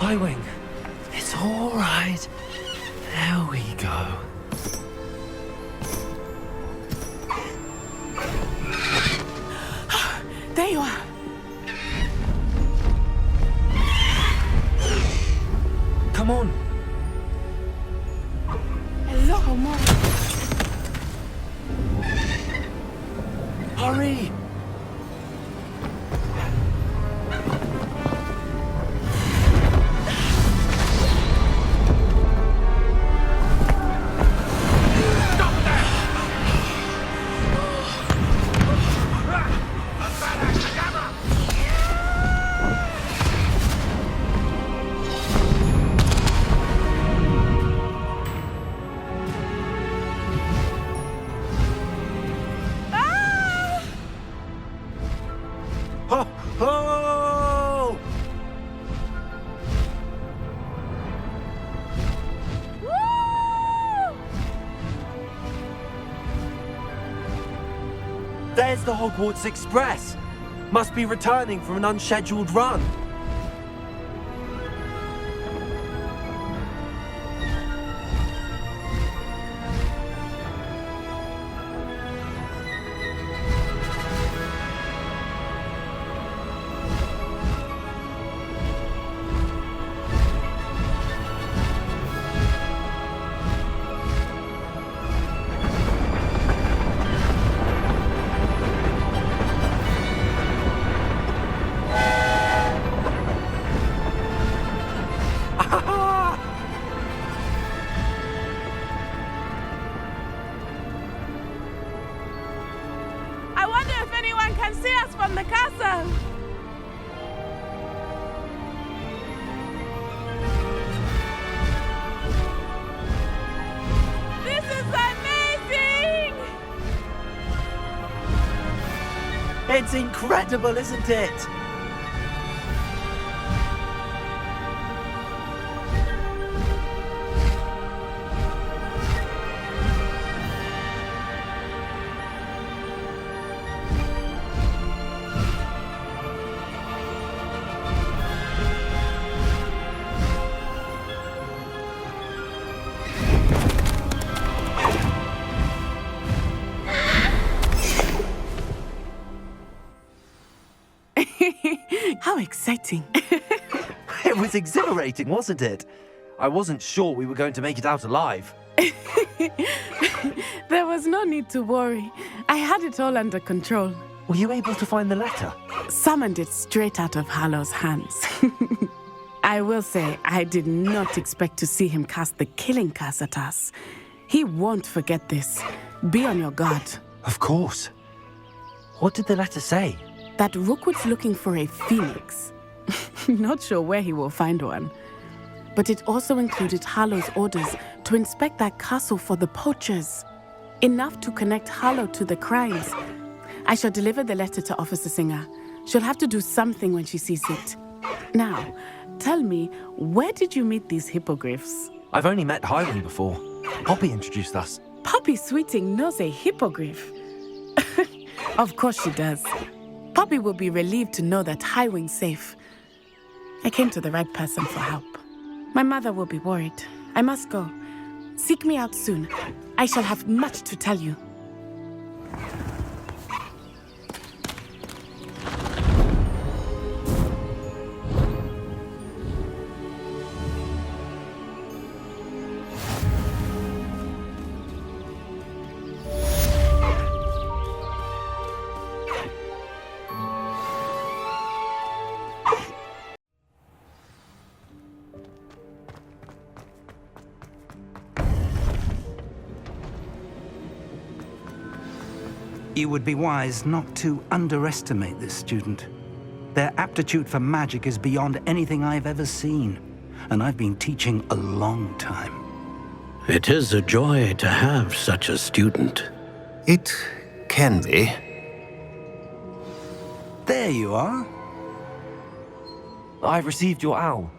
Highwing. It's all right. There we go. There you are. Come on. Hello, Mom. Hurry. Ho, ho! There's the Hogwarts Express. Must be returning from an unscheduled run. I wonder if anyone can see us from the castle. This is amazing! It's incredible, isn't it? How exciting. It was exhilarating, wasn't it? I wasn't sure we were going to make it out alive. There was no need to worry. I had it all under control. Were you able to find the letter? Summoned it straight out of Hallow's hands. I will say, I did not expect to see him cast the killing curse at us. He won't forget this. Be on your guard. Of course. What did the letter say? That Rookwood's looking for a phoenix. Not sure where he will find one. But it also included Hallow's orders to inspect that castle for the Poachers. Enough to connect Hallow to the crimes. I shall deliver the letter to Officer Singer. She'll have to do something when she sees it. Now, tell me, where did you meet these hippogriffs? I've only met Highwing before. Poppy introduced us. Poppy Sweeting knows a hippogriff. Of course she does. Poppy will be relieved to know that Highwing's safe. I came to the right person for help. My mother will be worried. I must go. Seek me out soon. I shall have much to tell you. You would be wise not to underestimate this student. Their aptitude for magic is beyond anything I've ever seen, and I've been teaching a long time. It is a joy to have such a student. It can be. There you are. I've received your owl.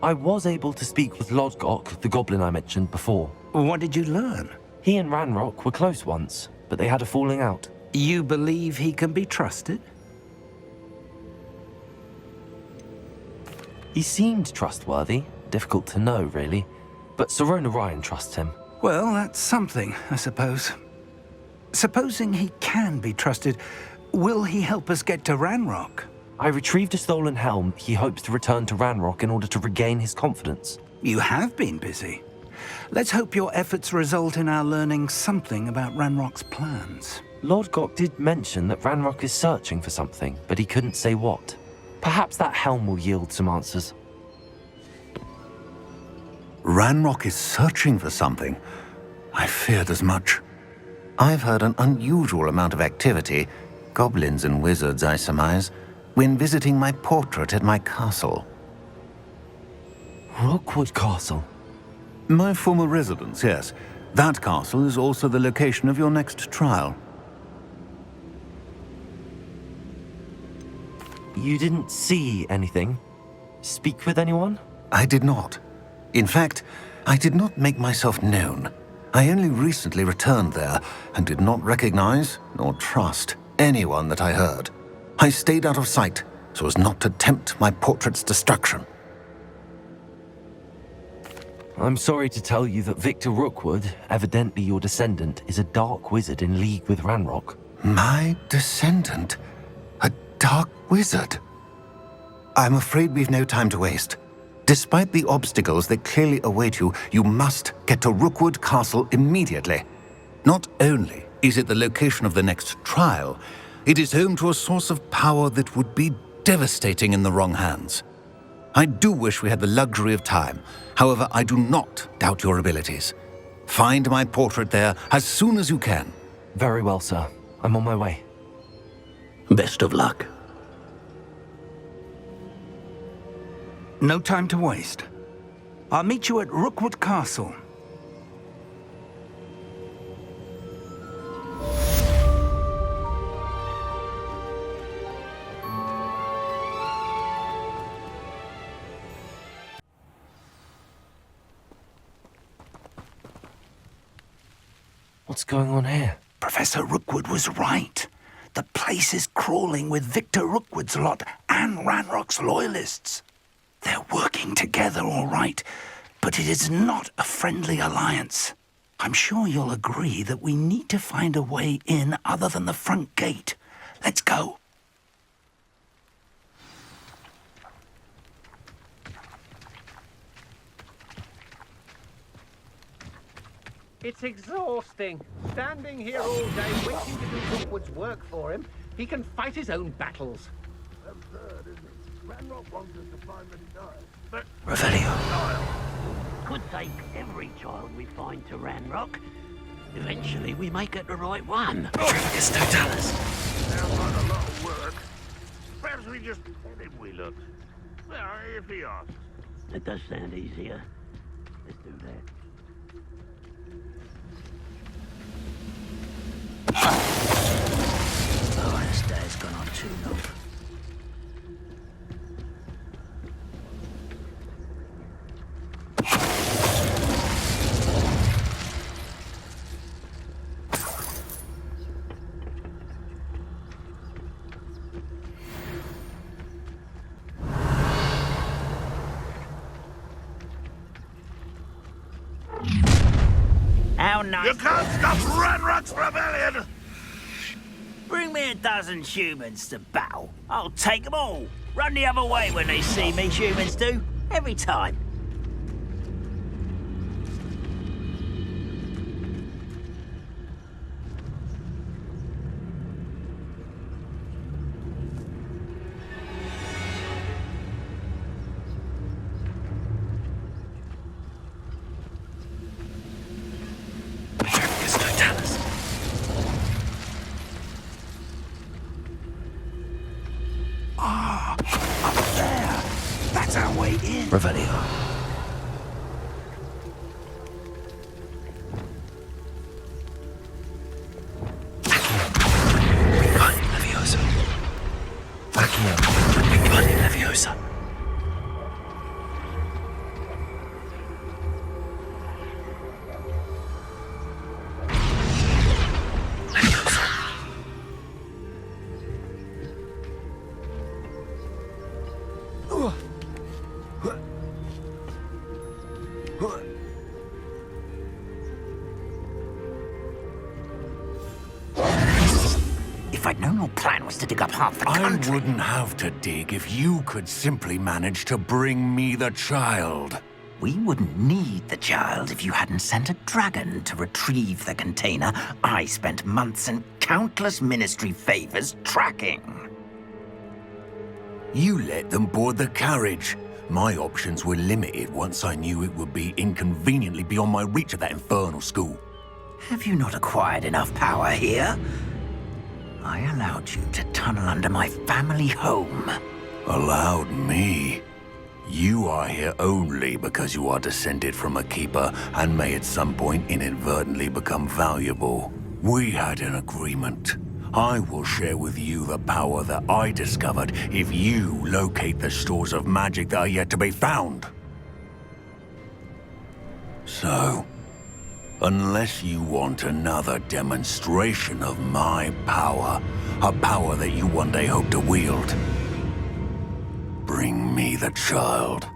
I was able to speak with Lodgok, the goblin I mentioned before. What did you learn? He and Ranrock were close once, but they had a falling out. You believe he can be trusted? He seemed trustworthy. Difficult to know, really. But Sirona Ryan trusts him. Well, that's something, I suppose. Supposing he can be trusted, will he help us get to Ranrock? I retrieved a stolen helm. He hopes to return to Ranrock in order to regain his confidence. You have been busy. Let's hope your efforts result in our learning something about Ranrock's plans. Lord Gok did mention that Ranrock is searching for something, but he couldn't say what. Perhaps that helm will yield some answers. Ranrock is searching for something. I feared as much. I've heard an unusual amount of activity, goblins and wizards, I surmise, when visiting my portrait at my castle. Rookwood Castle? My former residence, yes. That castle is also the location of your next trial. You didn't see anything? Speak with anyone? I did not. In fact, I did not make myself known. I only recently returned there and did not recognize nor trust anyone that I heard. I stayed out of sight so as not to tempt my portrait's destruction. I'm sorry to tell you that Victor Rookwood, evidently your descendant, is a dark wizard in league with Ranrock. My descendant? A dark wizard? I'm afraid we've no time to waste. Despite the obstacles that clearly await you, you must get to Rookwood Castle immediately. Not only is it the location of the next trial, it is home to a source of power that would be devastating in the wrong hands. I do wish we had the luxury of time. However, I do not doubt your abilities. Find my portrait there as soon as you can. Very well, sir. I'm on my way. Best of luck. No time to waste. I'll meet you at Rookwood Castle. What's going on here? Professor Rookwood was right. The place is crawling with Victor Rookwood's lot and Ranrock's loyalists. They're working together, all right, but it is not a friendly alliance. I'm sure you'll agree that we need to find a way in other than the front gate. Let's go. It's exhausting. Standing here all day waiting to do Rookwood's work for him. He can fight his own battles. Absurd, isn't it? Ranrock wants us to find many knives, but... Revelio. Could take every child we find to Ranrock. Eventually we may get the right one. Sounds like a lot of work. Perhaps we just tell him we look. Well, if he asks. It does sound easier. Let's do that. Oh, this day's gone on too long. How nice. You can't stop Ranrock's rebellion! Bring me a dozen humans to battle. I'll take them all. Run the other way when they see me, humans do. Every time. Revelio. Wingardium Leviosa. Accio. Wingardium Leviosa. If I'd known your plan was to dig up half the I country... wouldn't have to dig if you could simply manage to bring me the child. We wouldn't need the child if you hadn't sent a dragon to retrieve the container I spent months and countless ministry favors tracking. You let them board the carriage. My options were limited once I knew it would be inconveniently beyond my reach at that infernal school. Have you not acquired enough power here? I allowed you to tunnel under my family home. Allowed me? You are here only because you are descended from a keeper and may at some point inadvertently become valuable. We had an agreement. I will share with you the power that I discovered if you locate the stores of magic that are yet to be found. So, unless you want another demonstration of my power, a power that you one day hope to wield, bring me the child.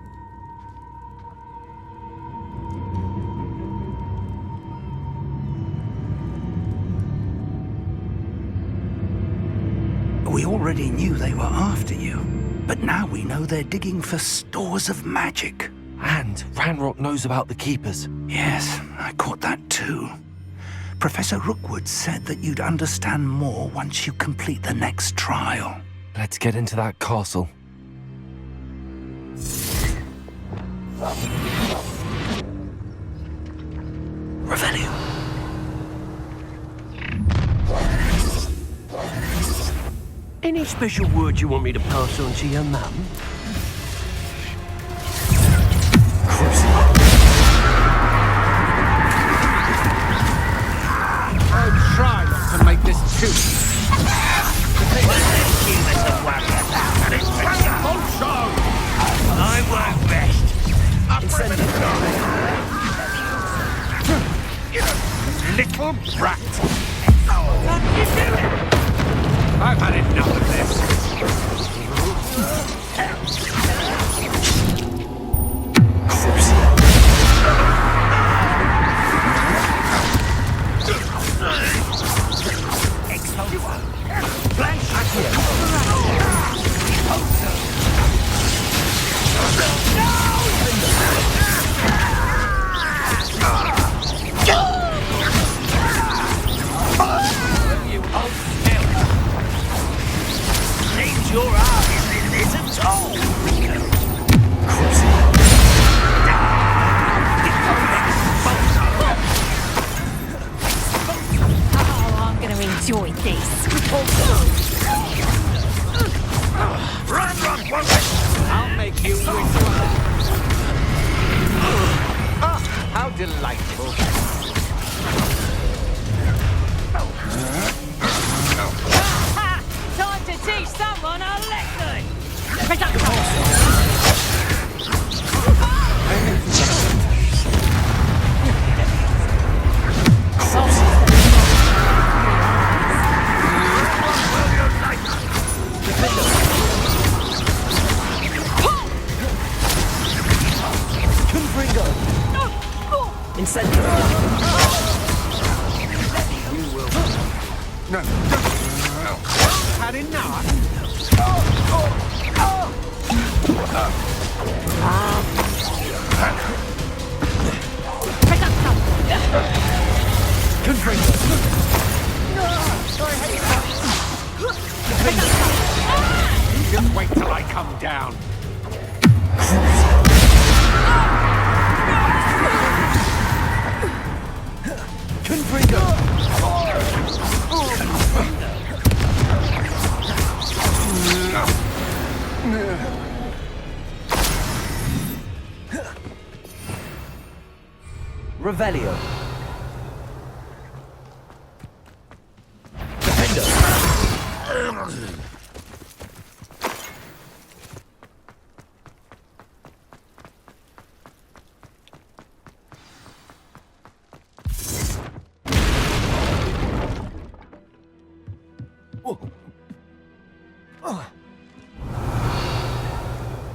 We already knew they were after you, but now we know they're digging for stores of magic. And Ranrock knows about the Keepers. Yes, I caught that too. Professor Rookwood said that you'd understand more once you complete the next trial. Let's get into that castle. Revelio. Any special word you want me to pass on to your mum? I'll try not to make this too. I won't rest. Little brat. I've had enough of this. Your arm is in this at all, Rico. Oh, I'm gonna enjoy this. I'll make you into a... Ah, how delightful. Time to teach someone a lesson! No. Had enough? Just wait till I come down. Revelio.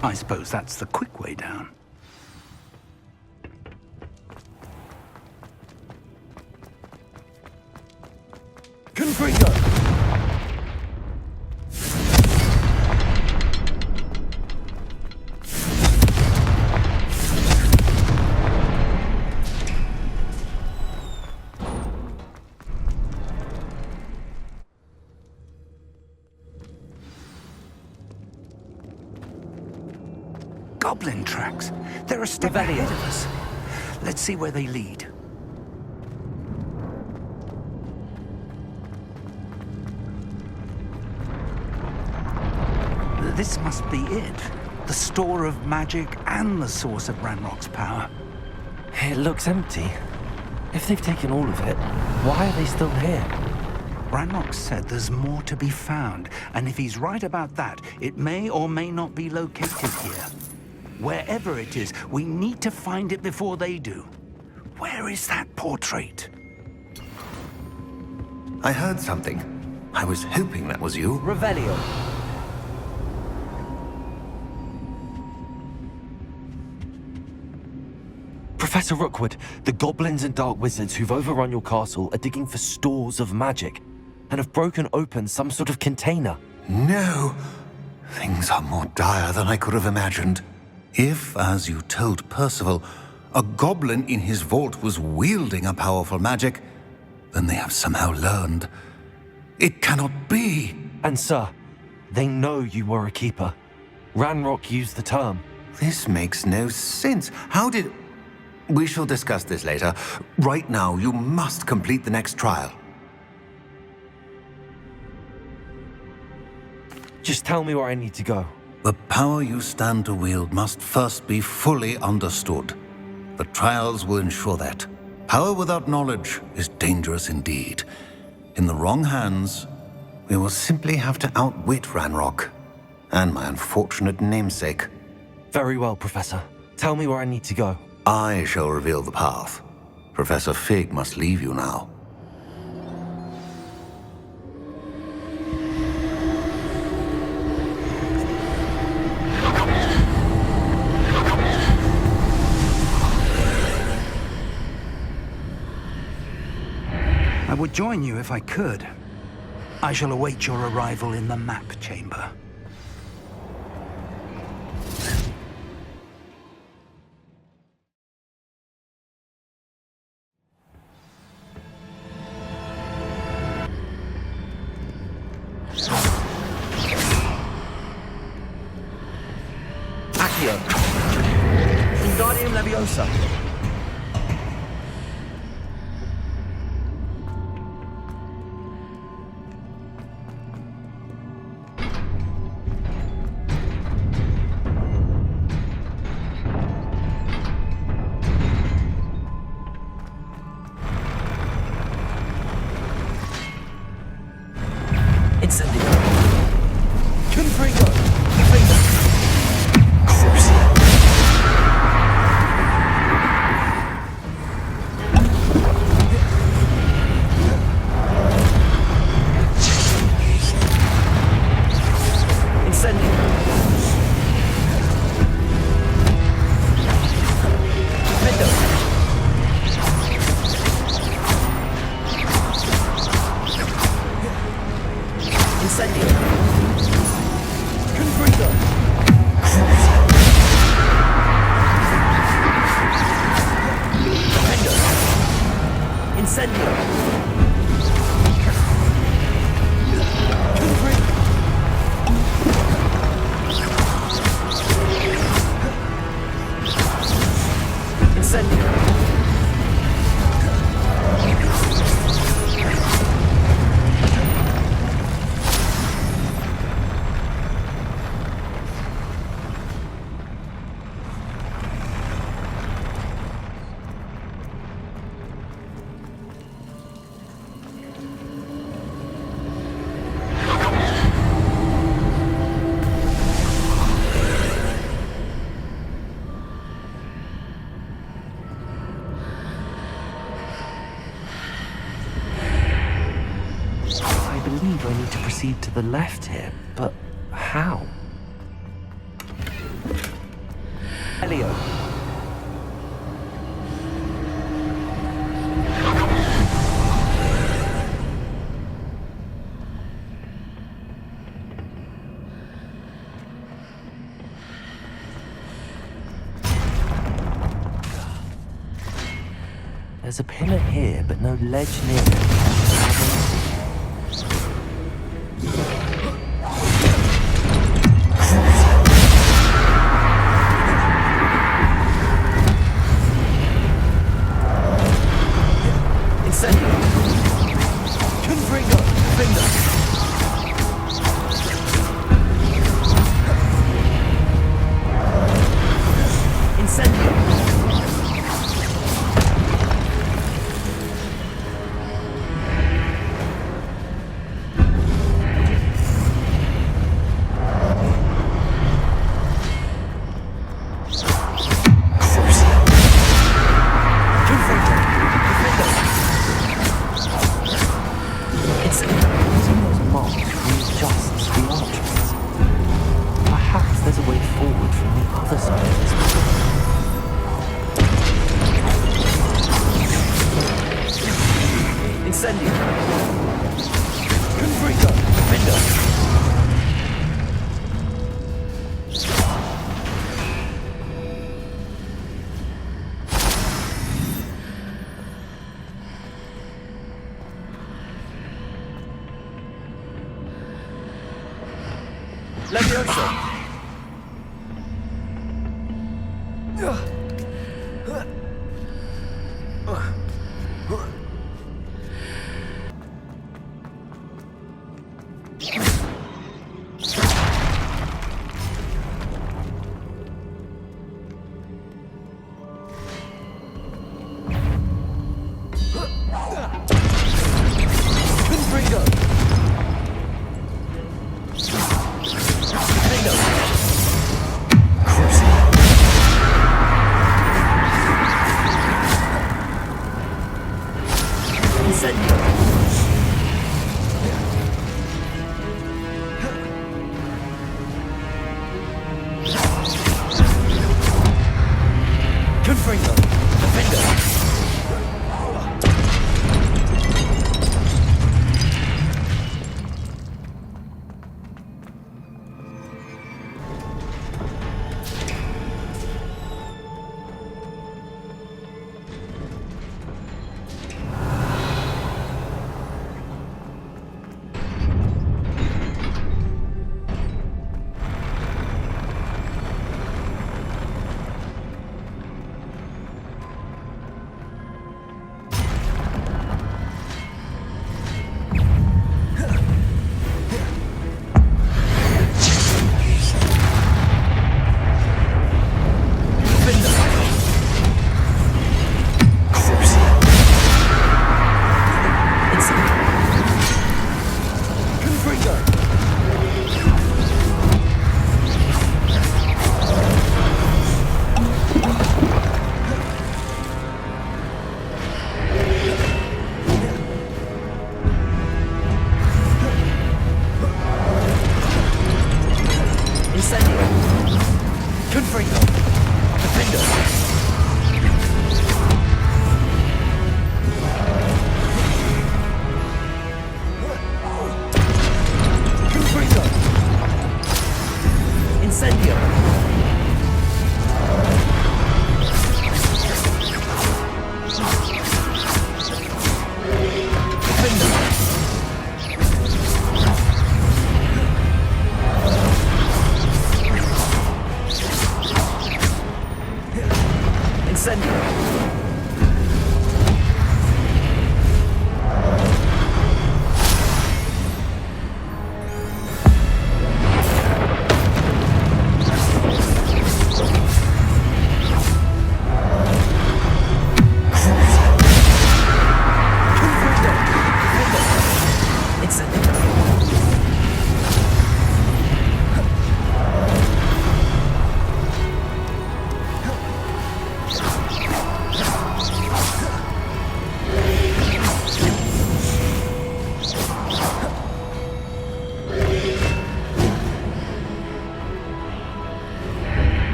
I suppose that's the quick way down. Confringo! Goblin tracks. They're a step ahead of us. Let's see where they lead. This must be it. The store of magic and the source of Ranrock's power. It looks empty. If they've taken all of it, why are they still here? Ranrock said there's more to be found, and if he's right about that, it may or may not be located here. Wherever it is, we need to find it before they do. Where is that portrait? I heard something. I was hoping that was you. Revelio. Professor Rookwood, the goblins and dark wizards who've overrun your castle are digging for stores of magic and have broken open some sort of container. No! Things are more dire than I could have imagined. If, as you told Percival, a goblin in his vault was wielding a powerful magic, then they have somehow learned. It cannot be! And sir, they know you were a keeper. Ranrock used the term. This makes no sense. How did... We shall discuss this later. Right now, you must complete the next trial. Just tell me where I need to go. The power you stand to wield must first be fully understood. The trials will ensure that. Power without knowledge is dangerous indeed. In the wrong hands, we will simply have to outwit Ranrock and my unfortunate namesake. Very well, Professor. Tell me where I need to go. I shall reveal the path. Professor Fig must leave you now. I would join you if I could. I shall await your arrival in the map chamber. Accio. Wingardium Leviosa. Incendio. Confringo. Confringo. I believe I need to proceed to the left here, but how? Elio. There's a pillar here, but no ledge near it.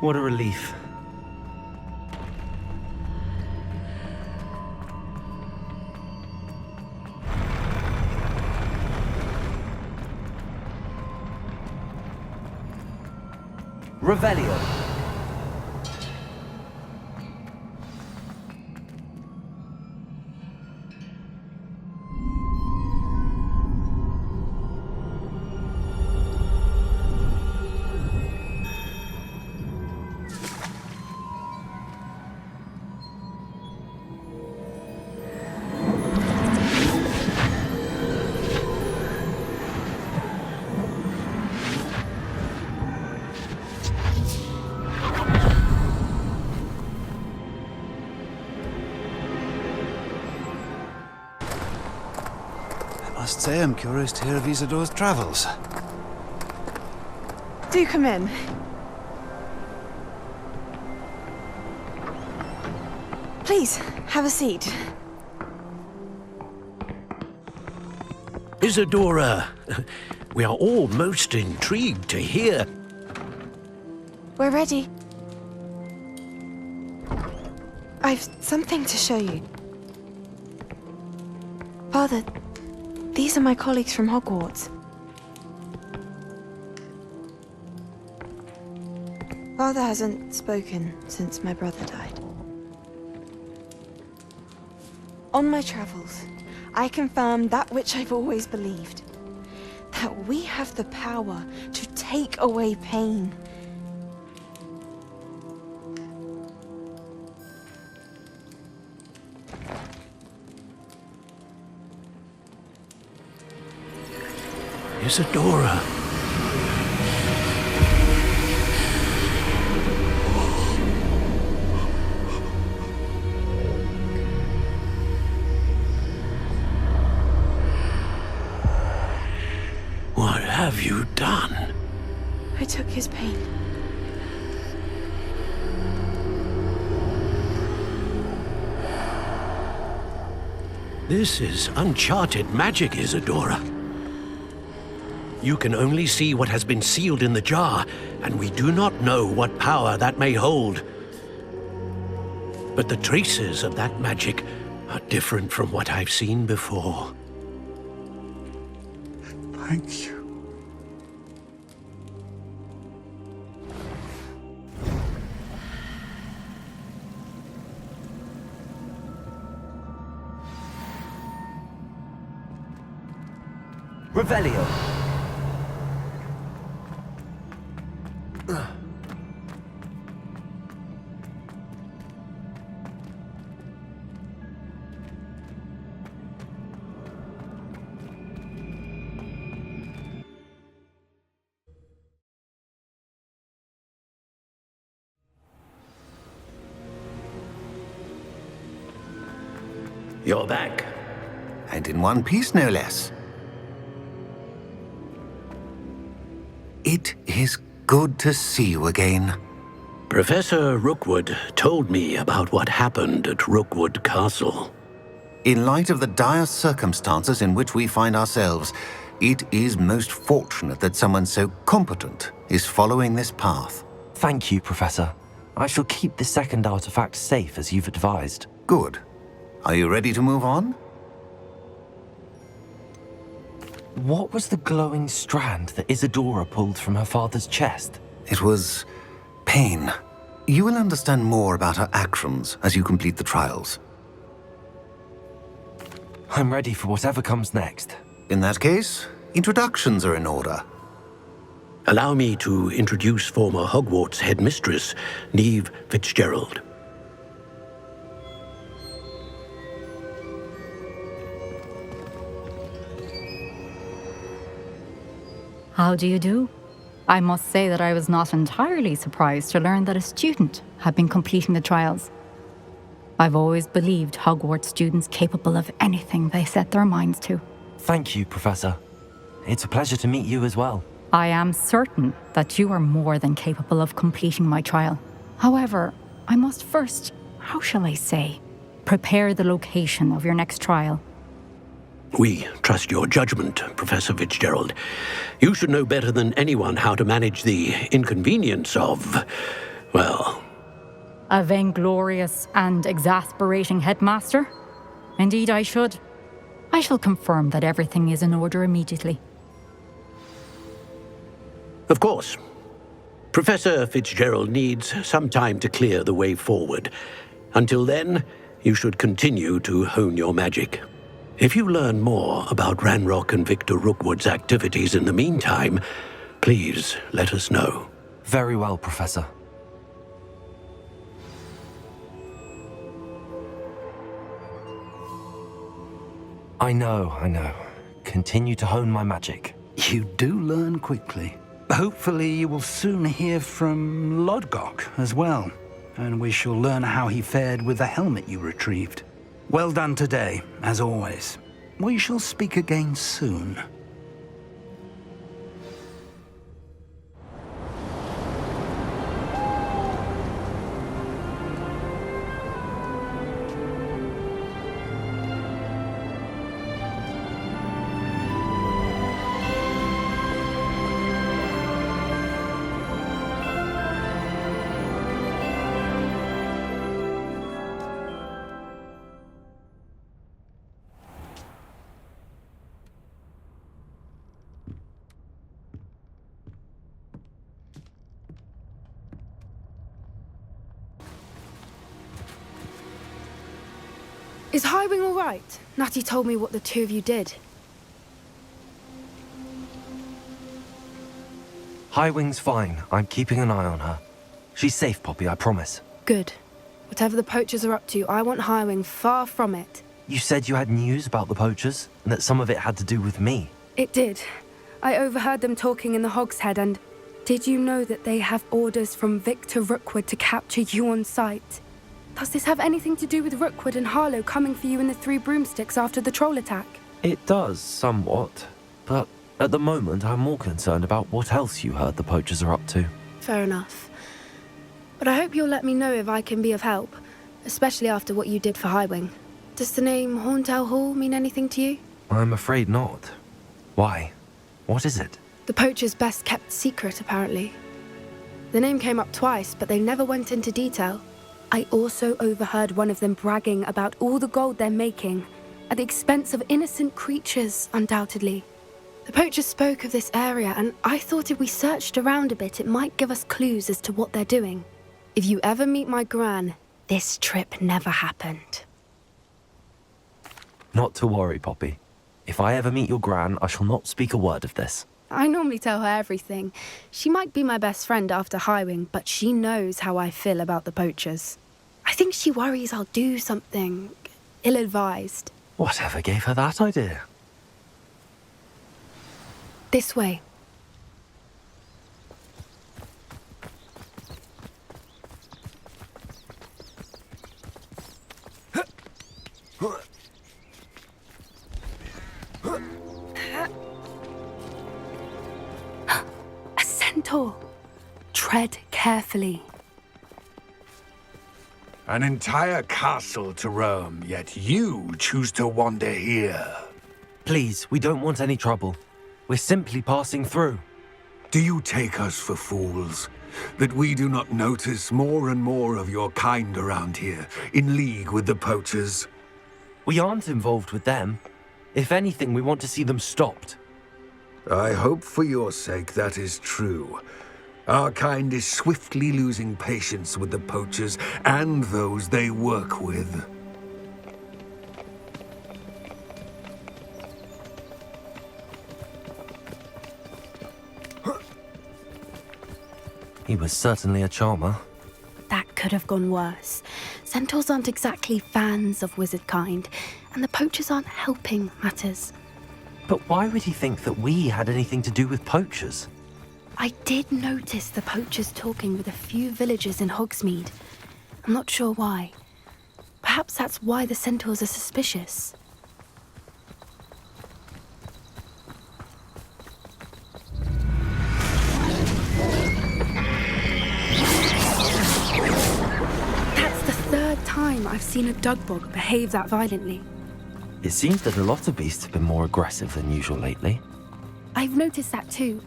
What a relief. Revelio. I must say I'm curious to hear of Isadore's travels. Do come in. Please, have a seat. Isadora, we are all most intrigued to hear. We're ready. I've something to show you. Father, these are my colleagues from Hogwarts. Father hasn't spoken since my brother died. On my travels, I confirmed that which I've always believed. That we have the power to take away pain. Isadora. What have you done? I took his pain. This is uncharted magic, Isadora. You can only see what has been sealed in the jar, and we do not know what power that may hold. But the traces of that magic are different from what I've seen before. Thank you. Revelio. You're back. And in one piece, no less. It is good to see you again. Professor Rookwood told me about what happened at Rookwood Castle. In light of the dire circumstances in which we find ourselves, it is most fortunate that someone so competent is following this path. Thank you, Professor. I shall keep the second artifact safe as you've advised. Good. Are you ready to move on? What was the glowing strand that Isadora pulled from her father's chest? It was pain. You will understand more about her actions as you complete the trials. I'm ready for whatever comes next. In that case, introductions are in order. Allow me to introduce former Hogwarts headmistress, Neve Fitzgerald. How do you do? I must say that I was not entirely surprised to learn that a student had been completing the trials. I've always believed Hogwarts students capable of anything they set their minds to. Thank you, Professor. It's a pleasure to meet you as well. I am certain that you are more than capable of completing my trial. However, I must first, how shall I say, prepare the location of your next trial. We trust your judgment, Professor Fitzgerald. You should know better than anyone how to manage the inconvenience of, well... A vainglorious and exasperating headmaster? Indeed I should. I shall confirm that everything is in order immediately. Of course. Professor Fitzgerald needs some time to clear the way forward. Until then, you should continue to hone your magic. If you learn more about Ranrock and Victor Rookwood's activities in the meantime, please let us know. Very well, Professor. I know. Continue to hone my magic. You do learn quickly. Hopefully you will soon hear from Lodgok as well, and we shall learn how he fared with the helmet you retrieved. Well done today, as always. We shall speak again soon. Is Highwing all right? Natty told me what the two of you did. Highwing's fine. I'm keeping an eye on her. She's safe, Poppy, I promise. Good. Whatever the Poachers are up to, I want Highwing far from it. You said you had news about the Poachers, and that some of it had to do with me. It did. I overheard them talking in the Hogshead, and did you know that they have orders from Victor Rookwood to capture you on sight? Does this have anything to do with Rookwood and Harlow coming for you in the Three Broomsticks after the troll attack? It does, somewhat. But at the moment, I'm more concerned about what else you heard the Poachers are up to. Fair enough. But I hope you'll let me know if I can be of help, especially after what you did for Highwing. Does the name Horntail Hall mean anything to you? I'm afraid not. Why? What is it? The Poachers' best-kept secret, apparently. The name came up twice, but they never went into detail. I also overheard one of them bragging about all the gold they're making, at the expense of innocent creatures, undoubtedly. The Poachers spoke of this area, and I thought if we searched around a bit, it might give us clues as to what they're doing. If you ever meet my gran, this trip never happened. Not to worry, Poppy. If I ever meet your gran, I shall not speak a word of this. I normally tell her everything. She might be my best friend after Highwing, but she knows how I feel about the Poachers. I think she worries I'll do something ill-advised. Whatever gave her that idea? This way. A centaur. Tread carefully. An entire castle to roam, yet you choose to wander here. Please, we don't want any trouble. We're simply passing through. Do you take us for fools? That we do not notice more and more of your kind around here, in league with the Poachers? We aren't involved with them. If anything, we want to see them stopped. I hope for your sake that is true. Our kind is swiftly losing patience with the Poachers and those they work with. He was certainly a charmer. That could have gone worse. Centaurs aren't exactly fans of wizard kind, and the Poachers aren't helping matters. But why would he think that we had anything to do with Poachers? I did notice the Poachers talking with a few villagers in Hogsmeade. I'm not sure why. Perhaps that's why the Centaurs are suspicious. That's the third time I've seen a Dugbog behave that violently. It seems that a lot of beasts have been more aggressive than usual lately. I've noticed that too.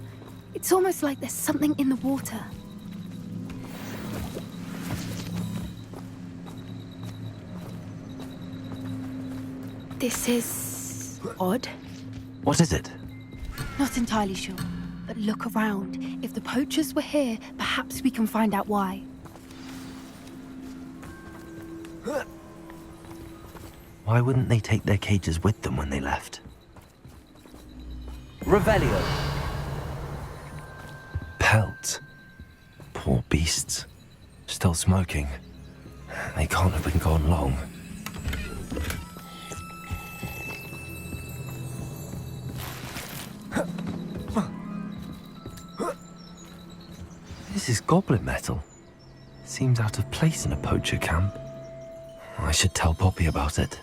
It's almost like there's something in the water. This is odd. What is it? Not entirely sure, but look around. If the Poachers were here, perhaps we can find out why. Why wouldn't they take their cages with them when they left? Revelio! Pelt. Poor beasts. Still smoking. They can't have been gone long. This is goblin metal. Seems out of place in a poacher camp. I should tell Poppy about it.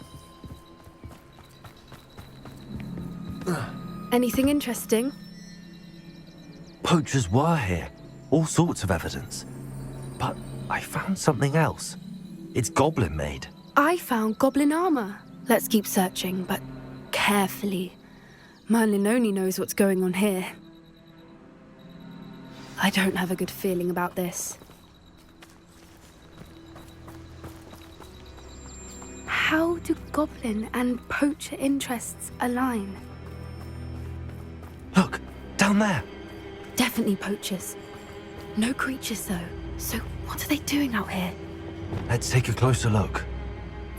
Anything interesting? Poachers were here. All sorts of evidence. But I found something else. It's goblin-made. I found goblin armor. Let's keep searching, but carefully. Merlin only knows what's going on here. I don't have a good feeling about this. How do goblin and poacher interests align? Look, down there. Definitely poachers. No creatures, though. So what are they doing out here? Let's take a closer look.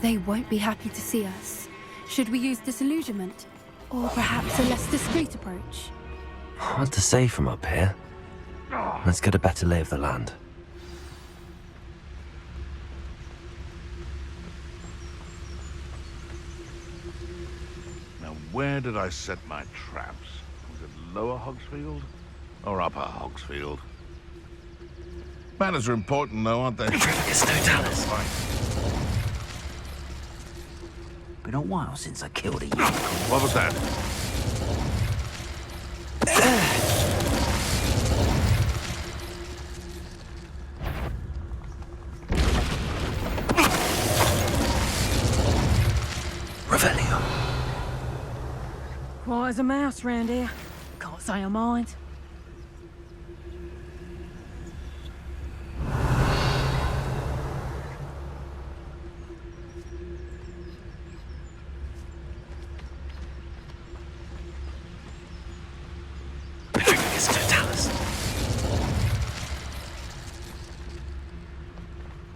They won't be happy to see us. Should we use disillusionment? Or perhaps a less discreet approach? Hard to say from up here. Let's get a better lay of the land. Now, where did I set my traps? Was it Lower Hogsfield or Upper Hogsfield? Manners are important, though, aren't they? Been a while since I killed a unicorn. What was that? Revelio. Quiet as a mouse round here. Can't say I mind.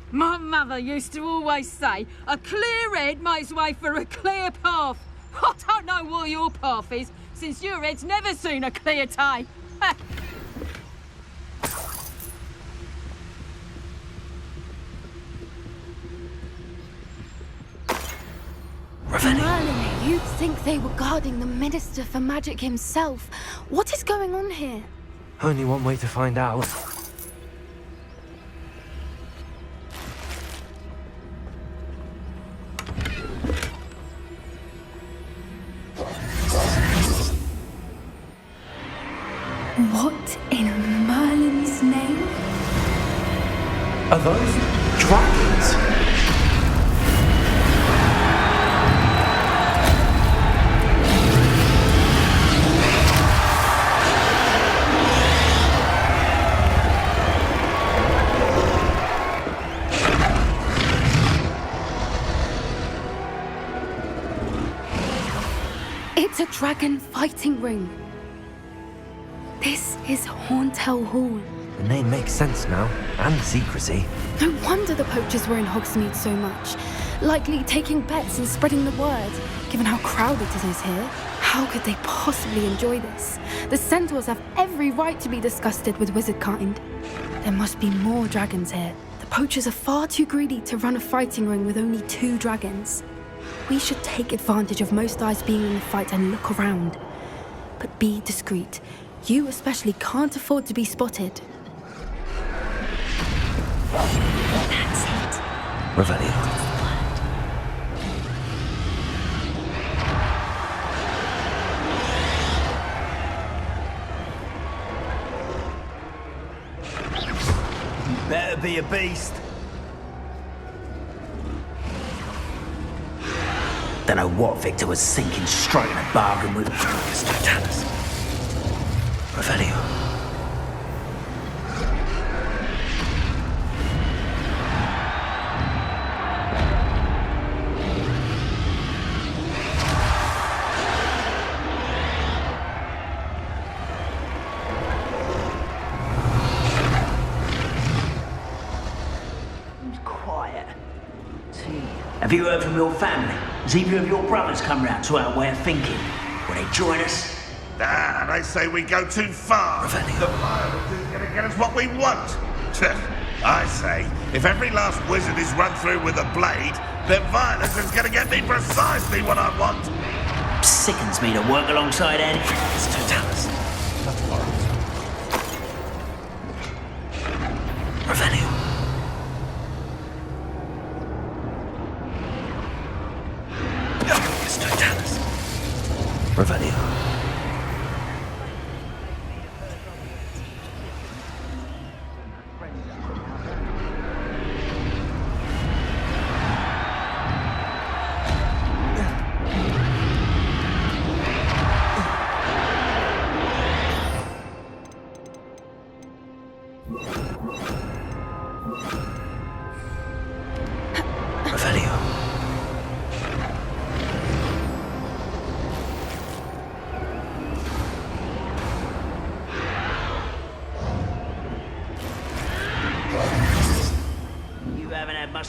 My mother used to always say, a clear head makes way for a clear path. I don't know what your path is, since your head's never seen a clear day. Merlin, you'd think they were guarding the Minister for Magic himself. What is going on here? Only one way to find out. What in Merlin's name? Are those dragons? It's a dragon fighting ring. This is Hauntel Hall. The name makes sense now, and secrecy. No wonder the poachers were in Hogsmeade so much. Likely taking bets and spreading the word, given how crowded it is here. How could they possibly enjoy this? The centaurs have every right to be disgusted with wizardkind. There must be more dragons here. The poachers are far too greedy to run a fighting ring with only 2 dragons. We should take advantage of most eyes being in the fight and look around. But be discreet. You especially can't afford to be spotted. That's it. Revelio. Better be a beast. Don't know what Victor was thinking, striking a bargain with Mr. Tallis. Revelio. Who's quiet? Have you heard from your family? Has either of your brothers come round to our way of thinking? Will they join us? Ah, they say we go too far. The violence is going to get us what we want. I say, if every last wizard is run through with a blade, then violence is going to get me precisely what I want. Sickens me to work alongside Eddie. It's Totalis. That's horrible. Revelio. It's Totalis. Revelio.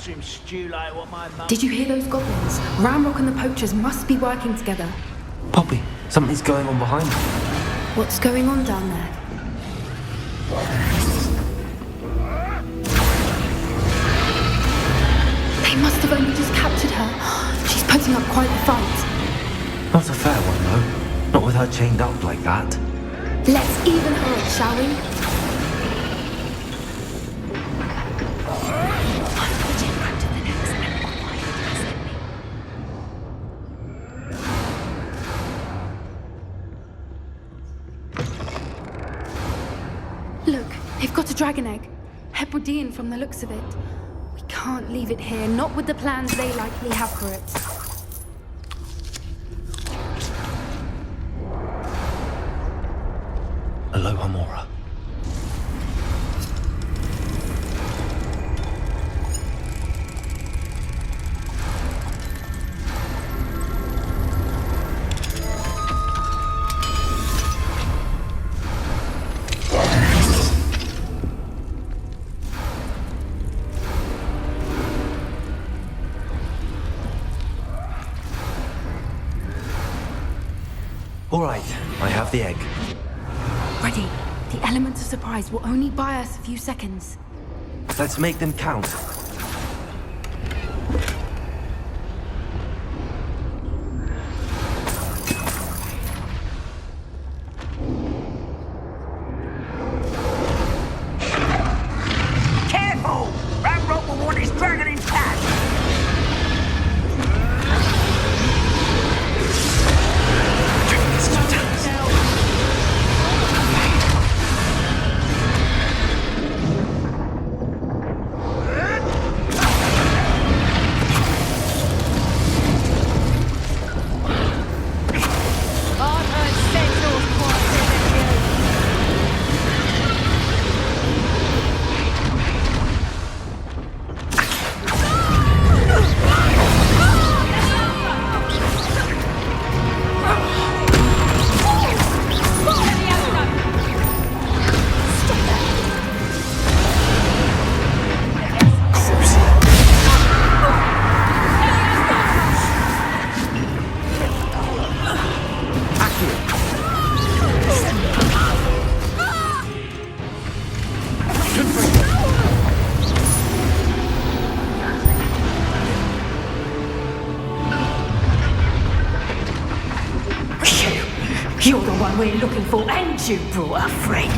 mushroom stew like what my mum... Did you hear those goblins? Ramrock and the Poachers must be working together. Poppy, something's going on behind me. What's going on down there? They must have only just captured her. She's putting up quite the fight. Not a fair one, though. Not with her chained up like that. Let's even her up, shall we? Look, they've got a dragon egg. Hebridean from the looks of it. We can't leave it here, not with the plans they likely have for it. Aloha, Mora. All right, I have the egg. Ready. The element of surprise will only buy us a few seconds. Let's make them count. Careful! Ramrock will want his dragon intact! You're the one we're looking for, and you brought a friend.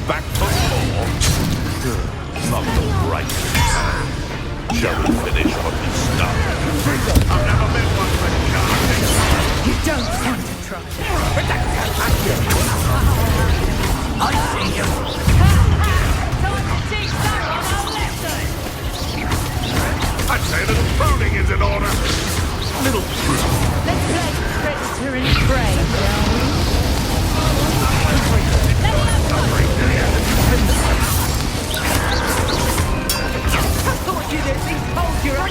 Back to four. Not the right time. Shall we finish what we started? I've never been one for charging. You don't want to try. I see you. I'd say a little pruning is in order. Little pruning. Let's play predator and prey, shall we? I thought you'd at least hold your own.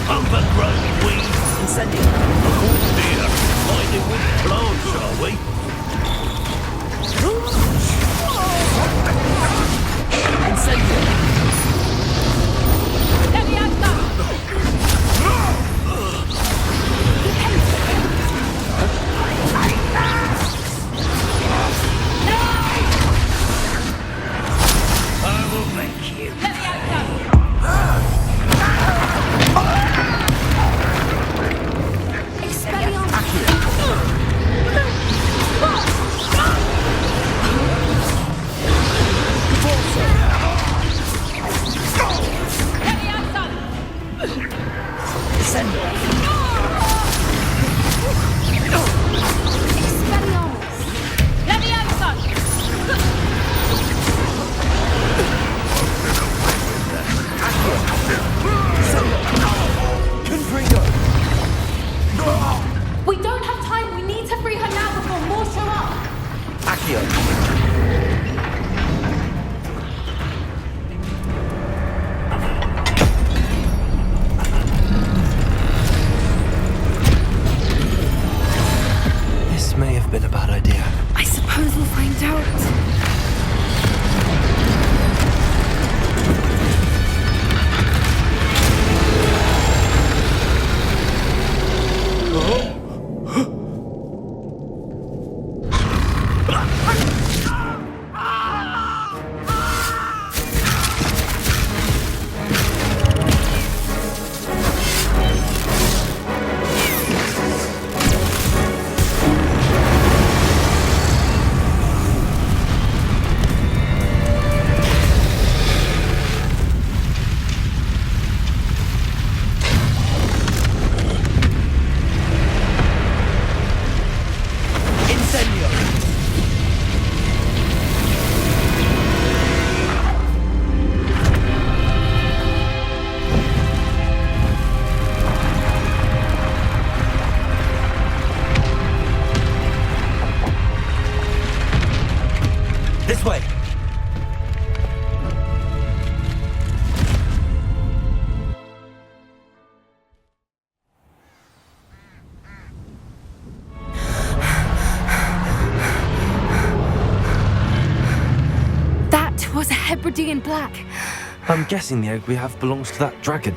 Overgrown weeds. Incendiary. Oh dear. Mighty with plants, are we? Incendiary. was a Hebridean black. I'm guessing the egg we have belongs to that dragon.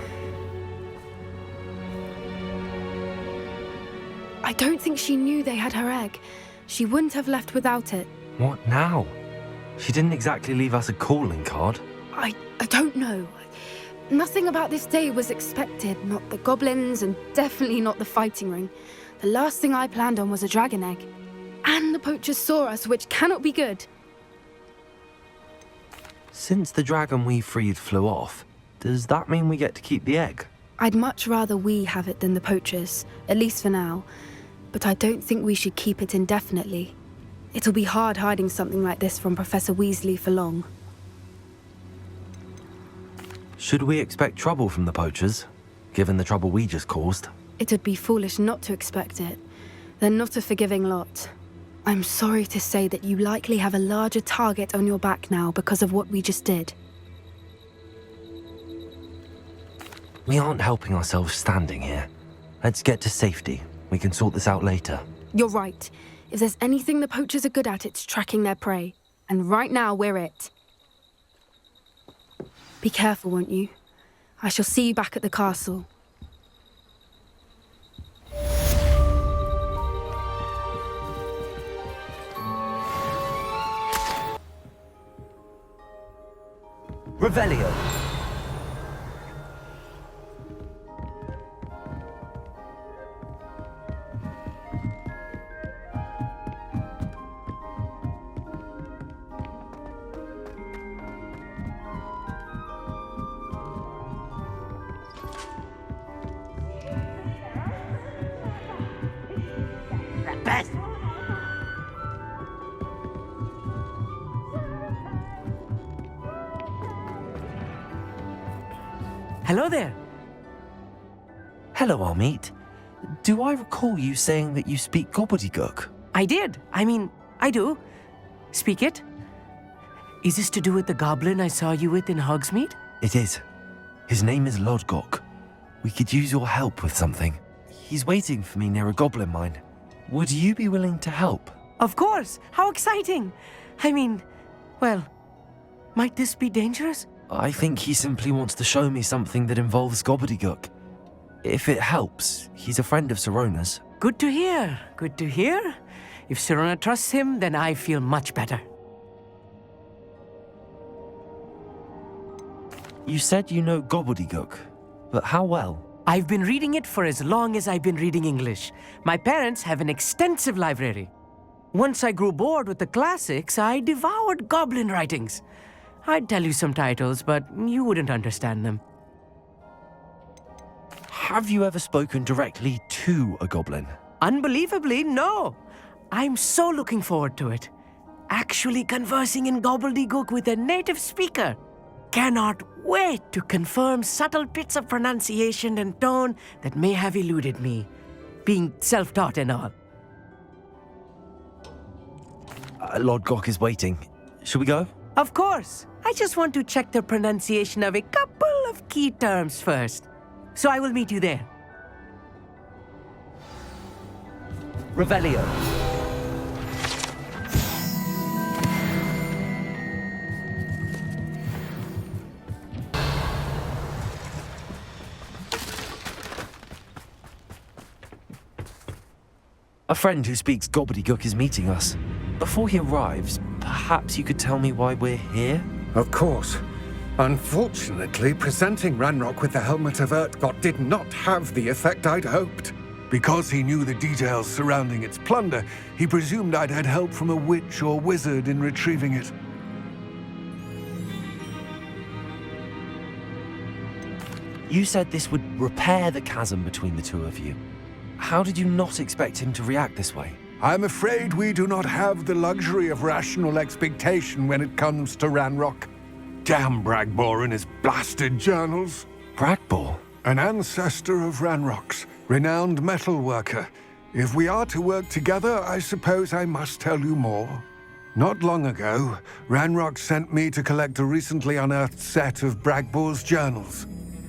I don't think she knew they had her egg. She wouldn't have left without it. What now? She didn't exactly leave us a calling card. I don't know. Nothing about this day was expected. Not the goblins, and definitely not the fighting ring. The last thing I planned on was a dragon egg. And the poachers saw us, which cannot be good. Since the dragon we freed flew off, does that mean we get to keep the egg? I'd much rather we have it than the poachers, at least for now. But I don't think we should keep it indefinitely. It'll be hard hiding something like this from Professor Weasley for long. Should we expect trouble from the poachers, given the trouble we just caused? It'd be foolish not to expect it. They're not a forgiving lot. I'm sorry to say that you likely have a larger target on your back now because of what we just did. We aren't helping ourselves standing here. Let's get to safety. We can sort this out later. You're right. If there's anything the poachers are good at, it's tracking their prey. And right now, we're it. Be careful, won't you? I shall see you back at the castle. Revelio. Hello there. Hello, Amit. Do I recall you saying that you speak gobbledygook? I did. I do. Speak it. Is this to do with the goblin I saw you with in Hogsmeade? It is. His name is Lodgok. We could use your help with something. He's waiting for me near a goblin mine. Would you be willing to help? Of course. How exciting. Well, might this be dangerous? I think he simply wants to show me something that involves gobbledygook. If it helps, he's a friend of Sirona's. Good to hear. Good to hear. If Sirona trusts him, then I feel much better. You said you know gobbledygook, but how well? I've been reading it for as long as I've been reading English. My parents have an extensive library. Once I grew bored with the classics, I devoured goblin writings. I'd tell you some titles, but you wouldn't understand them. Have you ever spoken directly to a goblin? Unbelievably, no. I'm so looking forward to it. Actually conversing in gobbledygook with a native speaker. Cannot wait to confirm subtle bits of pronunciation and tone that may have eluded me, being self-taught and all. Lodgok is waiting. Should we go? Of course. I just want to check the pronunciation of a couple of key terms first. So I will meet you there. Revelio. A friend who speaks gobbledygook is meeting us. Before he arrives, perhaps you could tell me why we're here? Of course. Unfortunately, presenting Ranrock with the Helmet of Urtkot did not have the effect I'd hoped. Because he knew the details surrounding its plunder, he presumed I'd had help from a witch or wizard in retrieving it. You said this would repair the chasm between the two of you. How did you not expect him to react this way? I'm afraid we do not have the luxury of rational expectation when it comes to Ranrock. Damn Bragbor and his blasted journals. Bragbor? An ancestor of Ranrock's, renowned metalworker. If we are to work together, I suppose I must tell you more. Not long ago, Ranrock sent me to collect a recently unearthed set of Bragbor's journals.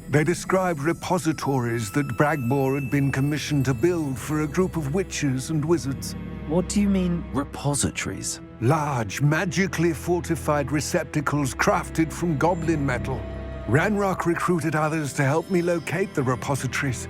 They described repositories that Bragbor had been commissioned to build for a group of witches and wizards. What do you mean, repositories? Large, magically fortified receptacles crafted from goblin metal. Ranrock recruited others to help me locate the repositories.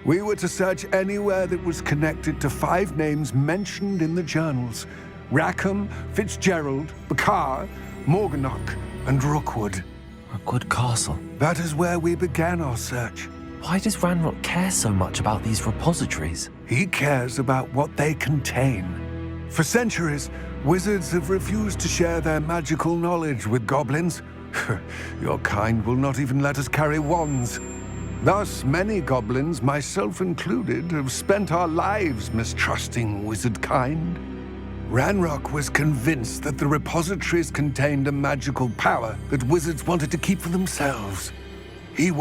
We were to search anywhere that was connected to 5 names mentioned in the journals: Rackham, Fitzgerald, Bakar, Morganach, and Rookwood. Rookwood Castle. That is where we began our search. Why does Ranrock care so much about these repositories? He cares about what they contain. For centuries, wizards have refused to share their magical knowledge with goblins. Your kind will not even let us carry wands. Thus, many goblins, myself included, have spent our lives mistrusting wizard kind. Ranrock was convinced that the repositories contained a magical power that wizards wanted to keep for themselves. He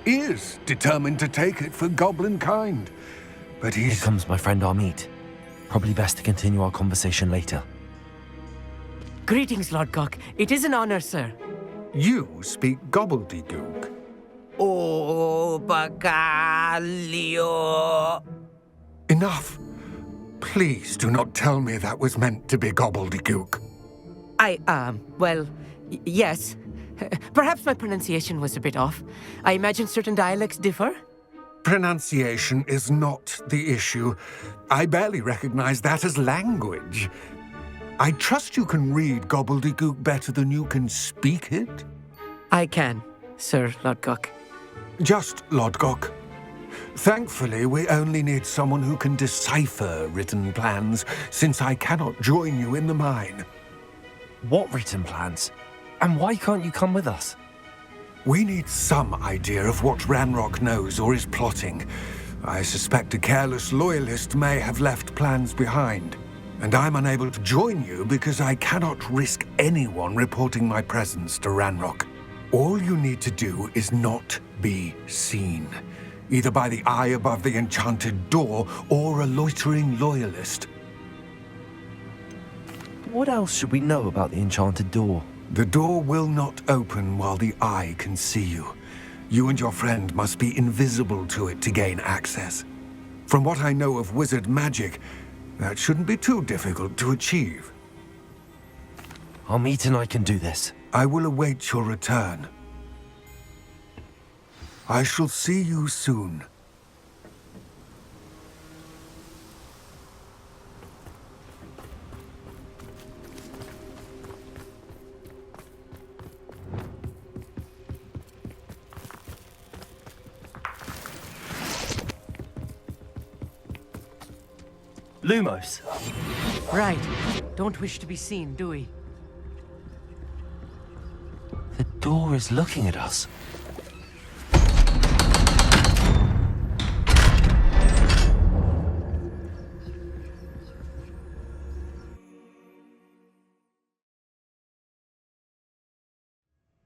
is determined to take it for goblin kind. But Here comes my friend Amit. Probably best to continue our conversation later. Greetings, Lord Cock. It is an honor, sir. You speak gobbledygook. Oh, Bagalio. Enough. Please do not tell me that was meant to be gobbledygook. Yes. Perhaps my pronunciation was a bit off. I imagine certain dialects differ. Pronunciation is not the issue. I barely recognize that as language. I trust you can read gobbledygook better than you can speak it? I can, Sir Lodgok. Just Lodgok. Thankfully, we only need someone who can decipher written plans, since I cannot join you in the mine. What written plans? And why can't you come with us? We need some idea of what Ranrock knows or is plotting. I suspect a careless loyalist may have left plans behind. And I'm unable to join you because I cannot risk anyone reporting my presence to Ranrock. All you need to do is not be seen, either by the eye above the enchanted door or a loitering loyalist. What else should we know about the enchanted door? The door will not open while the eye can see you. You and your friend must be invisible to it to gain access. From what I know of wizard magic, that shouldn't be too difficult to achieve. Amit and I can do this. I will await your return. I shall see you soon. Lumos. Right. Don't wish to be seen, do we? The door is looking at us.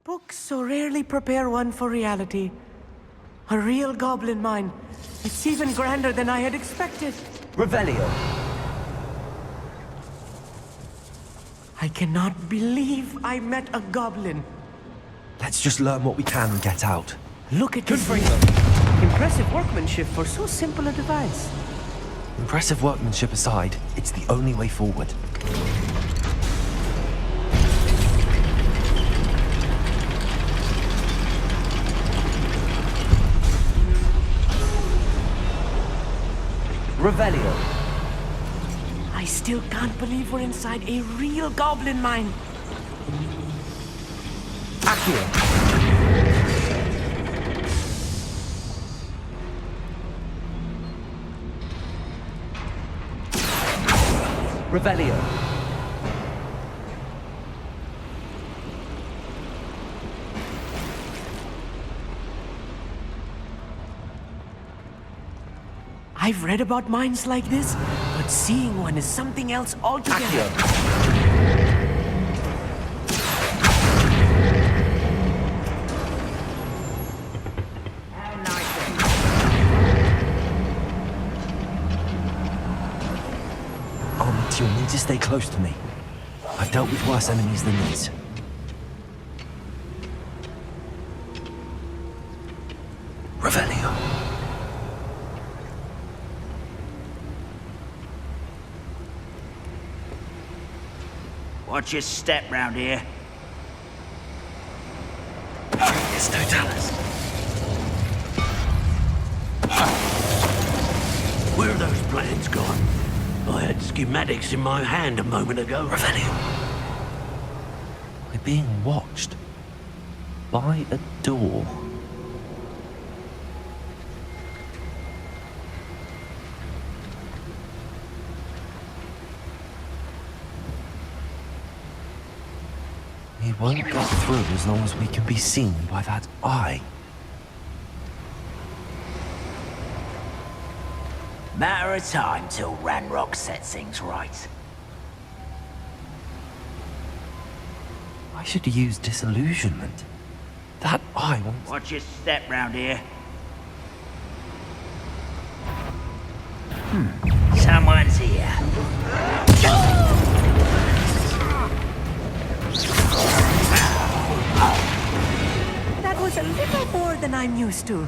Books so rarely prepare one for reality. A real goblin mine. It's even grander than I had expected. Revelio. I cannot believe I met a goblin. Let's just learn what we can and get out. Look at this. Impressive workmanship for so simple a device. Impressive workmanship aside, it's the only way forward. Revelio. I still can't believe we're inside a real goblin mine. Accio. Revelio. I've read about mines like this, but seeing one is something else altogether. You'll need to stay close to me. I've dealt with worse enemies than these. Revelio. Watch your step round here. It's Totalis. Where are those plans gone? I had schematics in my hand a moment ago. Revelio. We're being watched. By a door. We won't get through as long as we can be seen by that eye. Matter of time till Ranrock sets things right. I should use disillusionment. That eye wants... Watch your step round here. Someone's here. That was a little more than I'm used to.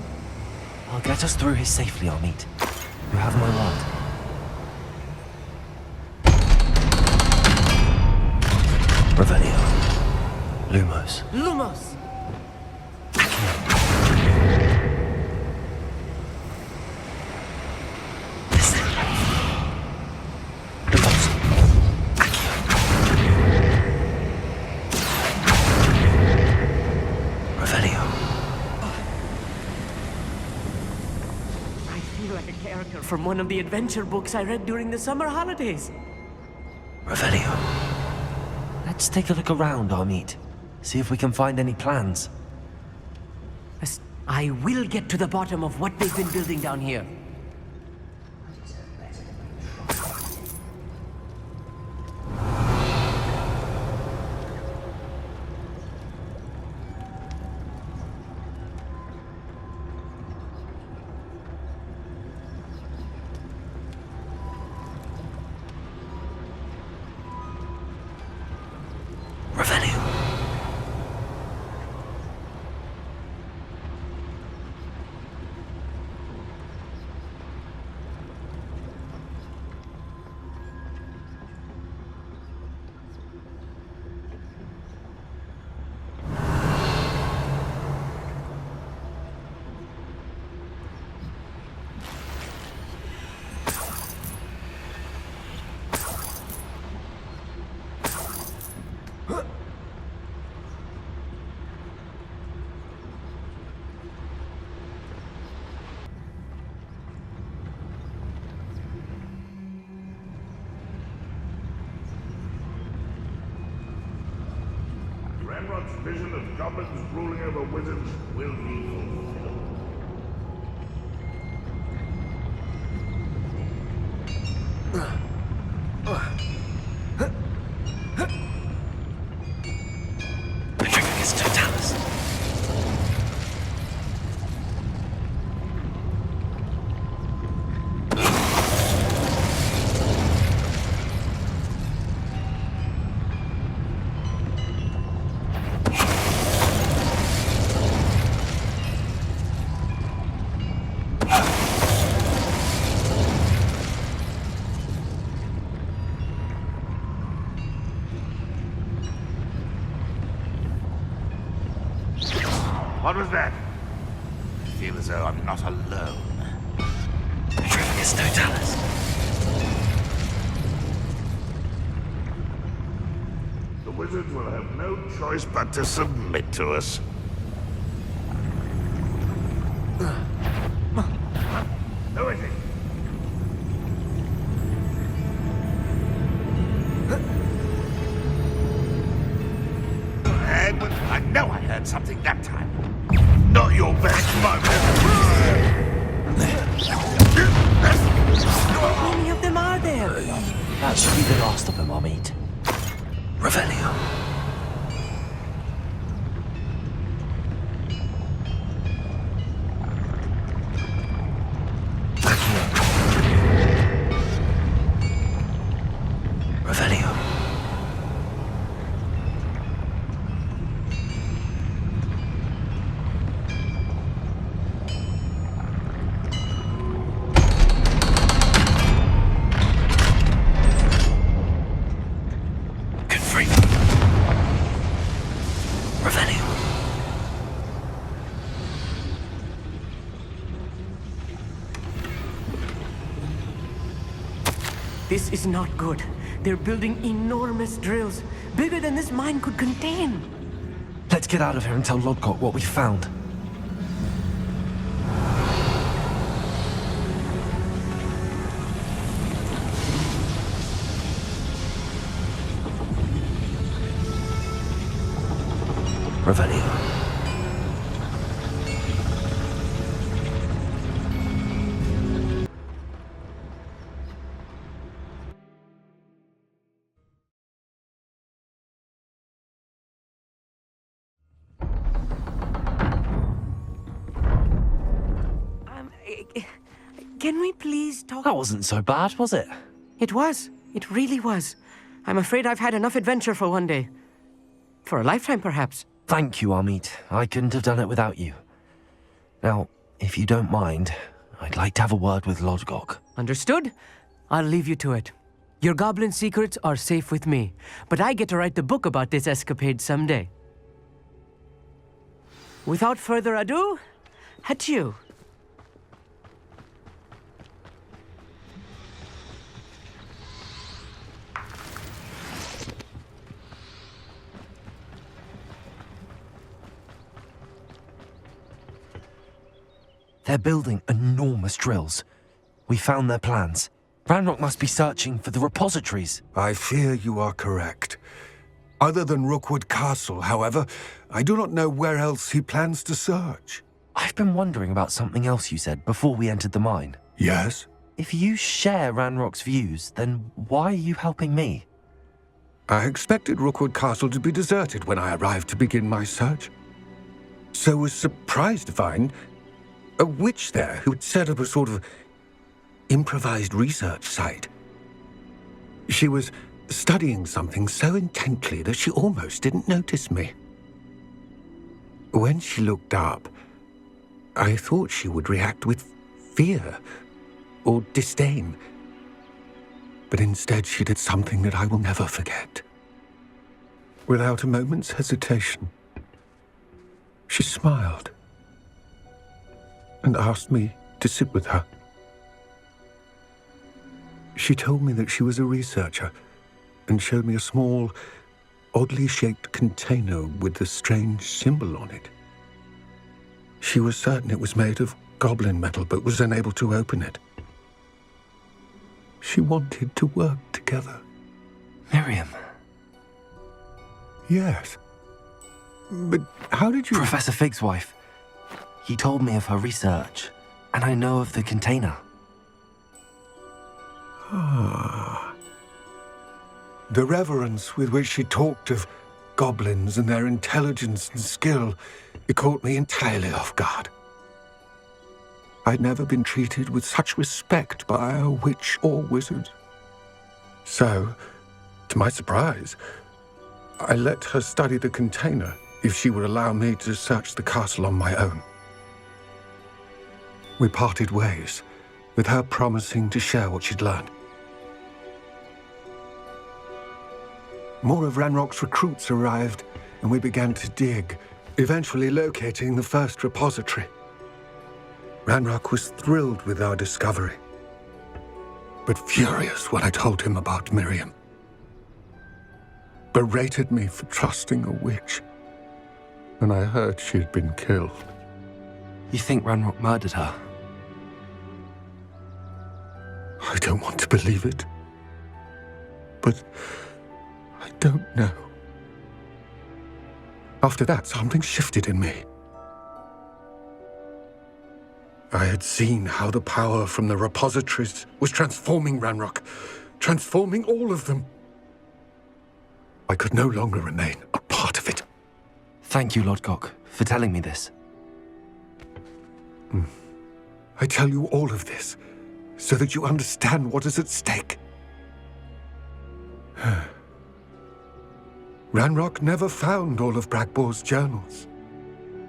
I'll get us through here safely, Amit. You have my word. Revelio. Lumos. Lumos! From one of the adventure books I read during the summer holidays. Revelio. Let's take a look around, Amit. See if we can find any plans. I will get to the bottom of what they've been building down here. Ranrock's vision of goblins ruling over wizards will be fulfilled. The trigger is Totalis. What was that? I feel as though I'm not alone. The trigger is Totalis. The wizards will have no choice but to submit to us. Who is it? Edward, I know I heard something that time. Not your best moment. How many of them are there? That should be the last of them, Amit. Revelio. Revelio. Confringo. Revelio. This is not good. They're building enormous drills, bigger than this mine could contain. Let's get out of here and tell Lodgok what we found. Revelio. Can we please talk? That wasn't so bad, was it? It was. It really was. I'm afraid I've had enough adventure for one day. For a lifetime, perhaps. Thank you, Amit. I couldn't have done it without you. Now, if you don't mind, I'd like to have a word with Lodgok. Understood? I'll leave you to it. Your goblin secrets are safe with me, but I get to write the book about this escapade someday. Without further ado, adieu. They're building enormous drills. We found their plans. Ranrock must be searching for the repositories. I fear you are correct. Other than Rookwood Castle, however, I do not know where else he plans to search. I've been wondering about something else you said before we entered the mine. Yes? If you share Ranrock's views, then why are you helping me? I expected Rookwood Castle to be deserted when I arrived to begin my search. So was surprised to find a witch there who had set up a sort of improvised research site. She was studying something so intently that she almost didn't notice me. When she looked up, I thought she would react with fear or disdain. But instead she did something that I will never forget. Without a moment's hesitation, she smiled and asked me to sit with her. She told me that she was a researcher and showed me a small, oddly shaped container with a strange symbol on it. She was certain it was made of goblin metal, but was unable to open it. She wanted to work together. Miriam. Yes. But how did you... Professor Fig's wife. He told me of her research, and I know of the container. Ah. The reverence with which she talked of goblins and their intelligence and skill, it caught me entirely off guard. I'd never been treated with such respect by a witch or wizard. So, to my surprise, I let her study the container if she would allow me to search the castle on my own. We parted ways, with her promising to share what she'd learned. More of Ranrock's recruits arrived, and we began to dig, eventually locating the first repository. Ranrock was thrilled with our discovery, but furious when I told him about Miriam. Berated me for trusting a witch, and I heard she had been killed. You think Ranrock murdered her? I don't want to believe it, but I don't know. After that, something shifted in me. I had seen how the power from the repositories was transforming Ranrock, transforming all of them. I could no longer remain a part of it. Thank you, Lodgok, for telling me this. I tell you all of this so that you understand what is at stake. Ranrock never found all of Bragbor's journals,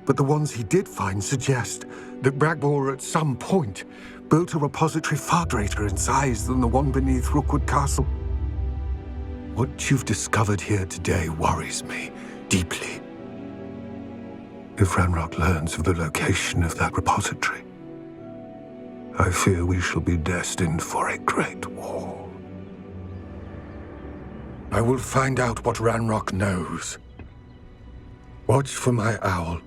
but the ones he did find suggest that Bragbor at some point built a repository far greater in size than the one beneath Rookwood Castle. What you've discovered here today worries me deeply. If Ranrock learns of the location of that repository, I fear we shall be destined for a great war. I will find out what Ranrock knows. Watch for my owl.